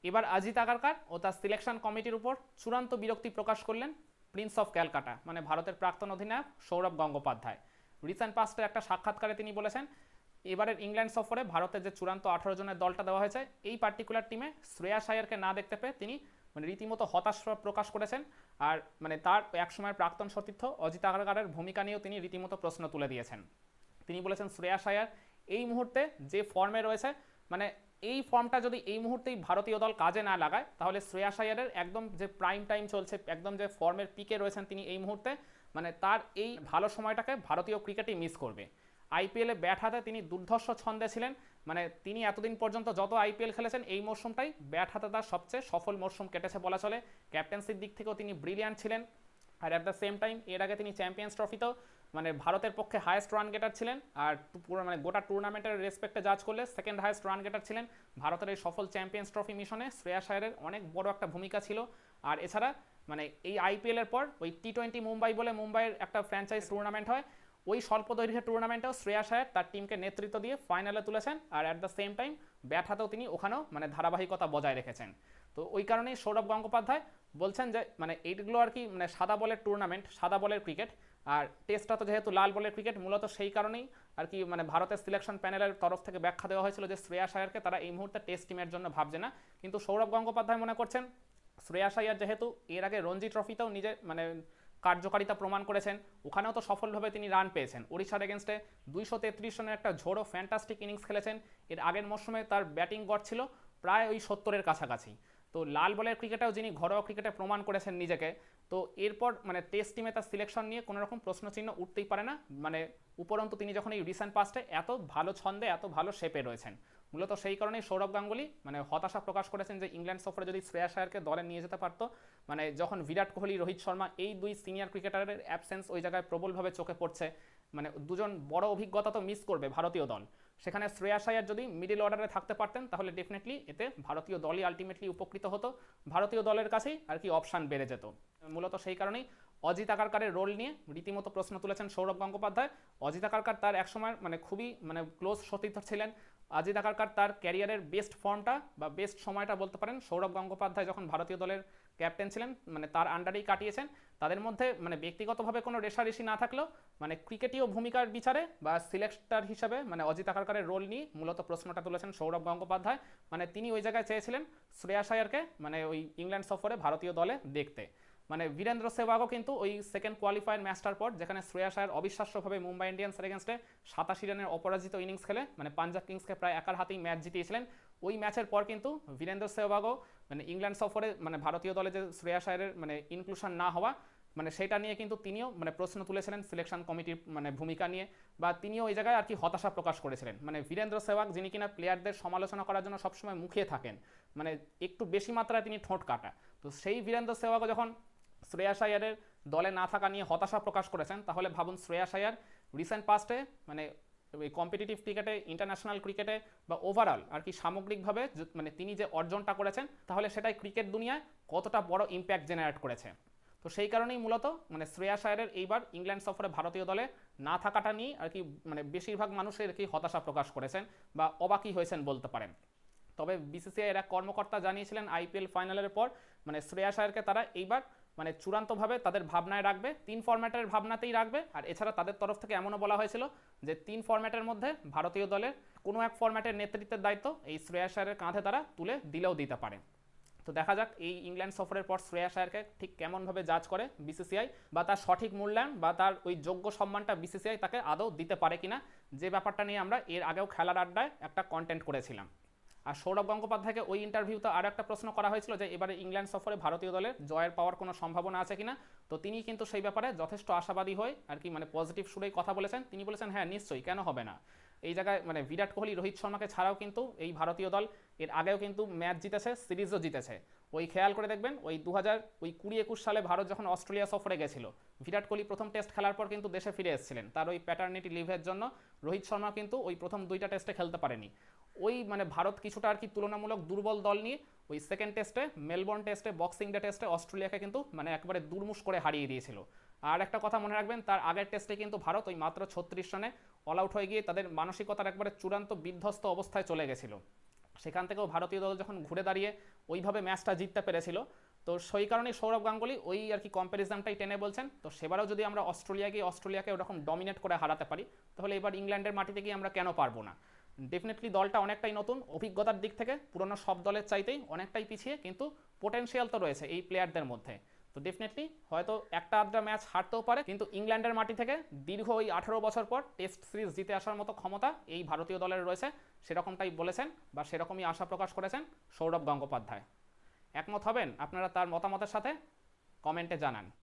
এবার অজিত আগারকার ও তার সিলেকশন কমিটির উপর চূড়ান্ত বিরক্তি প্রকাশ করলেন প্রিন্স অফ ক্যালকাটা মানে ভারতের প্রাক্তন অধিনায়ক সৌরভ গঙ্গোপাধ্যায়। রিসেন্ট পাস্টের একটা সাক্ষাৎকারে তিনি বলেছেন, এবারের ইংল্যান্ড সফরে ভারতের যে চূড়ান্ত 18 জনের দলটা দেওয়া হয়েছে এই পার্টিকুলার টিমে শ্রেয়াস আয়ারকে না দেখতে পেয়ে তিনি মানে রীতিমতো হতাশ প্রকাশ করেছেন। আর মানে তার একসময়ের প্রাক্তন সতীর্থ অজিত আগারকারের ভূমিকা নিয়েও তিনি রীতিমতো প্রশ্ন তুলে দিয়েছেন। তিনি বলেছেন শ্রেয়াস আয়ার এই মুহূর্তে যে ফর্মে রয়েছে, মানে এই ফর্মটা যদি এই মুহূর্তেই ভারতীয় দল কাজে না লাগায় তাহলে শ্রেয়াস আয়ারের একদম যে প্রাইম টাইম চলছে, একদম যে ফর্মের পিকে রয়েছেন তিনি এই মুহূর্তে, মানে তার এই ভালো সময়টাকে ভারতীয় ক্রিকেটই মিস করবে। আইপিএলে ব্যাট হাতে তিনি দুর্ধর্ষ ছন্দে ছিলেন, মানে তিনি এতদিন পর্যন্ত যত আইপিএল খেলেছেন এই মরশুমটাই ব্যাট হাতে তার সবচেয়ে সফল মরশুম কেটেছে বলা চলে। ক্যাপ্টেন্সির দিক থেকেও তিনি ব্রিলিয়ান্ট ছিলেন, আর অ্যাট দ্য সেম টাইম এর আগে তিনি চ্যাম্পিয়ন্স ট্রফিতেও মানে ভারতের পক্ষে হায়েস্ট রান গেটার ছিলেন, আর পুরো মানে গোটা টুর্নামেন্টের রেসপেক্টে জাজ করলে সেকেন্ড হায়েস্ট রান গেটার ছিলেন। ভারতের এই সফল চ্যাম্পিয়ন্স ট্রফি মিশনে শ্রেয়াস আয়ারের অনেক বড় একটা ভূমিকা ছিল। আর এছাড়া মানে এই আইপিএলের পর ওই টি20 মুম্বাই বলে মুম্বাইয়ের একটা ফ্র্যাঞ্চাইজ টুর্নামেন্ট হয়, ওই স্বল্প দৈর্ঘ্যের টুর্নামেন্টেও শ্রেয়াস আয়ার তার টিমকে নেতৃত্ব দিয়ে ফাইনালে তুলেছেন, আর at the same time bat হাতেও তিনি ওখানেও মানে ধারাবাহিকতা বজায় রেখেছেন। তো ওই কারণেই সৌরভ গঙ্গোপাধ্যায় বলছেন যে মানে এইগুলো আর কি মানে সাদা বলের টুর্নামেন্ট, সাদা বলের ক্রিকেট, আর টেস্টটা তো যেহেতু লাল বলের ক্রিকেট, মূলত সেই কারণেই আর কি মানে ভারতের সিলেকশন প্যানেলের তরফ থেকে ব্যাখ্যা দেওয়া হয়েছিল যে শ্রেয়াস আয়ারকে তারা এই মুহূর্তে টেস্ট টিমের জন্য ভাবছে না। কিন্তু সৌরভ গঙ্গোপাধ্যায় মনে করছেন শ্রেয়াস আয়ার যেহেতু এর আগে রঞ্জি ট্রফিতেও নিজের মানে কার্যকারিতা প্রমাণ করেছেন, ওখানেও তো সফলভাবে তিনি রান পেয়েছেন, ওড়িশার এগেনস্টে 233 রানের একটা ঝোড়ো ফ্যান্টাস্টিক ইনিংস খেলেছেন। এর আগের মরশুমে তার ব্যাটিং গড় ছিল প্রায় ওই 70-এর কাছাকাছি। তো লাল বলের ক্রিকেটেও যিনি ঘরোয়া ক্রিকেটে প্রমাণ করেছেন নিজেকে, তো এরপর মানে টেস্ট টিমে তার সিলেকশন নিয়ে কোনো রকম প্রশ্নচিহ্ন উঠতেই পারে না। মানে উপরন্তু তিনি যখন এই রিসেন্ট পাস্টে এত ভালো ছন্দে এত ভালো শেপে রয়েছেন, মূলত সেই কারণেই সৌরভ গাঙ্গুলি মানে হতাশা প্রকাশ করেছেন যে ইংল্যান্ড সফরে যদি শ্রেয়াস আয়ারকে দলে নিয়ে যেতে পারতো, মানে যখন বিরাট কোহলি রোহিত শর্মা এই দুই সিনিয়র ক্রিকেটারের অ্যাবসেন্স ওই জায়গায় প্রবলভাবে চোখে পড়ছে, মানে দুজন বড় অভিজ্ঞতা তো মিস করবে ভারতীয় দল, সেখানে শ্রেয়াস আয়ার যদি মিডল অর্ডারে থাকতে পারতেন তাহলে ডেফিনেটলি এতে ভারতীয় দলই আলটিমেটলি উপকৃত হতো, ভারতীয় দলের কাছেই আর কি অপশান বেড়ে যেত। মূলত সেই কারণেই অজিত আগারকারের রোল নিয়ে রীতিমতো প্রশ্ন তুলেছেন সৌরভ গঙ্গোপাধ্যায়। অজিত আগারকার তার একসময় মানে খুবই মানে ক্লোজ সতীর্থ ছিলেন। অজিত আগারকার তার ক্যারিয়ারের বেস্ট ফর্মটা বা বেস্ট সময়টা বলতে পারেন সৌরভ গঙ্গোপাধ্যায় যখন ভারতীয় দলের ক্যাপ্টেন ছিলেন মানে তার আন্ডারেই কাটিয়েছেন। তাদের মধ্যে মানে ব্যক্তিগতভাবে কোনো রেষারেষি না থাকলেও মানে ক্রিকেটীয় ভূমিকার বিচারে বা সিলেক্টর হিসাবে মানে অজিত আগারকারের রোল নিয়ে মূলত প্রশ্নটা তুলেছেন সৌরভ গঙ্গোপাধ্যায়। মানে তিনি ওই জায়গায় চেয়েছিলেন শ্রেয়াস আয়ারকে মানে ওই ইংল্যান্ড সফরে ভারতীয় দলে দেখতে। মানে বীরেন্দ্র সেহবাগও কিন্তু ওই সেকেন্ড কোয়ালিফায়ার ম্যাচটার পর যেখানে শ্রেয়াস আয়ার অবিশ্বাস্যভাবে মুম্বাই ইন্ডিয়ান্সের এগেনস্টে 87 রানের অপরাজিত ইনিংস খেলে মানে পাঞ্জাব কিংসকে প্রায় একার হাতেই ম্যাচ জিতিয়েছিলেন, ওই ম্যাচের পর কিন্তু বীরেন্দ্র সেহবাগও মানে ইংল্যান্ড সফরে মানে ভারতীয় দলে যে শ্রেয়াস আয়ারের মানে ইনক্লুশন না হওয়া মানে সেটা নিয়ে কিন্তু তিনিও মানে প্রশ্ন তুলেছিলেন সিলেকশন কমিটির মানে ভূমিকা নিয়ে, বা তিনিও ওই জায়গায় আর কি হতাশা প্রকাশ করেছিলেন। মানে বীরেন্দ্র সেহবাগ যিনি কিনা প্লেয়ারদের সমালোচনা করার জন্য সবসময় মুখিয়ে থাকেন, মানে একটু বেশি মাত্রায় তিনি ঠোঁট কাটা, তো সেই বীরেন্দ্র সেহবাগও যখন শ্রেয়াস আয়ারের দলে না থাকা নিয়ে হতাশা প্রকাশ করেছেন, তাহলে ভাবুন শ্রেয়াস আয়ার রিসেন্ট পাস্টে মানে কম্পিটিটিভ ক্রিকেটে ইন্টারন্যাশনাল ক্রিকেটে বা ওভারঅল আর কি সামগ্রিকভাবে মানে তিনি যে অর্জনটা করেছেন তাহলে সেটাই ক্রিকেট দুনিয়ায় কতটা বড় ইম্প্যাক্ট জেনারেট করেছে। তো সেই কারণেই মূলত মানে শ্রেয়াস আয়ারের এইবার ইংল্যান্ড সফরে ভারতীয় দলে না থাকাটা নিয়ে আর কি মানে বেশিরভাগ মানুষের কি হতাশা প্রকাশ করেছেন বা অবাকই হয়েছেন বলতে পারেন। তবে বিসিসিআই এর এক কর্মকর্তা জানিয়েছিলেন আইপিএল ফাইনালের পর মানে শ্রেয়াস আয়ারকে তারা এইবার মানে চূড়ান্তভাবে তাদের ভাবনায় রাখবে, 3 ফরম্যাটের ভাবনাতেই রাখবে। আর এছাড়া তাদের তরফ থেকে এমনও বলা হয়েছিল যে 3 ফরম্যাটের মধ্যে ভারতীয় দলের কোনো এক ফরম্যাটের নেতৃত্বের দায়িত্ব এই শ্রেয়াস আয়ারের কাঁধে তারা তুলে দিলেও দিতে পারে। তো দেখা যাক এই ইংল্যান্ড সফরের পর শ্রেয়াস আয়ারকে ঠিক কেমনভাবে জাজ করে বিসিসিআই, বা তার সঠিক মূল্যায়ন বা তার ওই যোগ্য সম্মানটা বিসিসিআই তাকে আদৌ দিতে পারে কিনা, যে ব্যাপারটা নিয়ে আমরা এর আগেও খেলার আড্ডায় একটা কন্টেন্ট করেছিলাম। আর সৌরভ গঙ্গোপাধ্যায়কে ওই ইন্টারভিউতে আরও একটা প্রশ্ন করা হয়েছিল যে এবারে ইংল্যান্ড সফরে ভারতীয় দলের জয়ের পাওয়ার কোনো সম্ভাবনা আছে কিনা, তো তিনি কিন্তু সেই ব্যাপারে যথেষ্ট আশাবাদী হয়ে আর কি মানে পজিটিভ সুরেই কথা বলেছেন। তিনি বলেছেন হ্যাঁ নিশ্চয়ই, কেন হবে না। এই জায়গায় মানে বিরাট কোহলি রোহিত শর্মাকে ছাড়াও কিন্তু এই ভারতীয় দল এর আগেও কিন্তু ম্যাচ জিতেছে, সিরিজও জিতেছে। ওই খেয়াল করে দেখবেন ওই 2020-21 সালে ভারত যখন অস্ট্রেলিয়া সফরে গেছিল, বিরাট কোহলি প্রথম টেস্ট খেলার পর কিন্তু দেশে ফিরে এসেছিলেন তার ওই প্যাটার্নিটি লিভের জন্য। রোহিত শর্মা কিন্তু ওই প্রথম 2টা টেস্টে খেলতে পারেনি। ওই মানে ভারত কিছুটা আর কি তুলনামূলক দুর্বল দল নিয়ে ওই সেকেন্ড টেস্টে মেলবোর্ন টেস্টে বক্সিং ডে টেস্টে অস্ট্রেলিয়াকে কিন্তু মানে একবারে দুর্মুষ করে হারিয়ে দিয়েছিল। আর একটা কথা মনে রাখবেন, তার আগের টেস্টে কিন্তু ভারত ওই মাত্র 36 রানে অল আউট হয়ে গিয়ে তাদের মানসিকতার একবারে চূড়ান্ত বিধ্বস্ত অবস্থায় চলে গেছিল। সেখান থেকেও ভারতীয় দল যখন ঘুরে দাঁড়িয়ে ওইভাবে ম্যাচটা জিততে পেরেছিল, তো সেই কারণেই সৌরভ গাঙ্গুলি ওই আর কি কম্প্যারিজনটাই টেনে বলছেন। তো সেবারও যদি আমরা অস্ট্রেলিয়াকে ওরকম ডমিনেট করে হারাতে পারি, তাহলে এবার ইংল্যান্ডের মাটিতে গিয়ে আমরা কেন পারবো না। ডেফিনেটলি দলটা অনেকটাই নতুন, অভিজ্ঞতার দিক থেকে পুরনো সব দলের চাইতেই অনেকটাই পিছিয়ে, কিন্তু পোটেনশিয়াল তো রয়েছে এই প্লেয়ারদের মধ্যে। তো ডেফিনেটলি হয়তো একটা আধটা ম্যাচ হারতেও পারে, কিন্তু ইংল্যান্ডের মাটি থেকে দীর্ঘ ওই 18 বছর পর টেস্ট সিরিজ জিতে আসার মতো ক্ষমতা এই ভারতীয় দলের রয়েছে, সেরকমটাই বলেছেন বা সেরকমই আশা প্রকাশ করেছেন সৌরভ গঙ্গোপাধ্যায়। একমত হবেন আপনারা তার মতামতের সাথে? কমেন্টে জানান।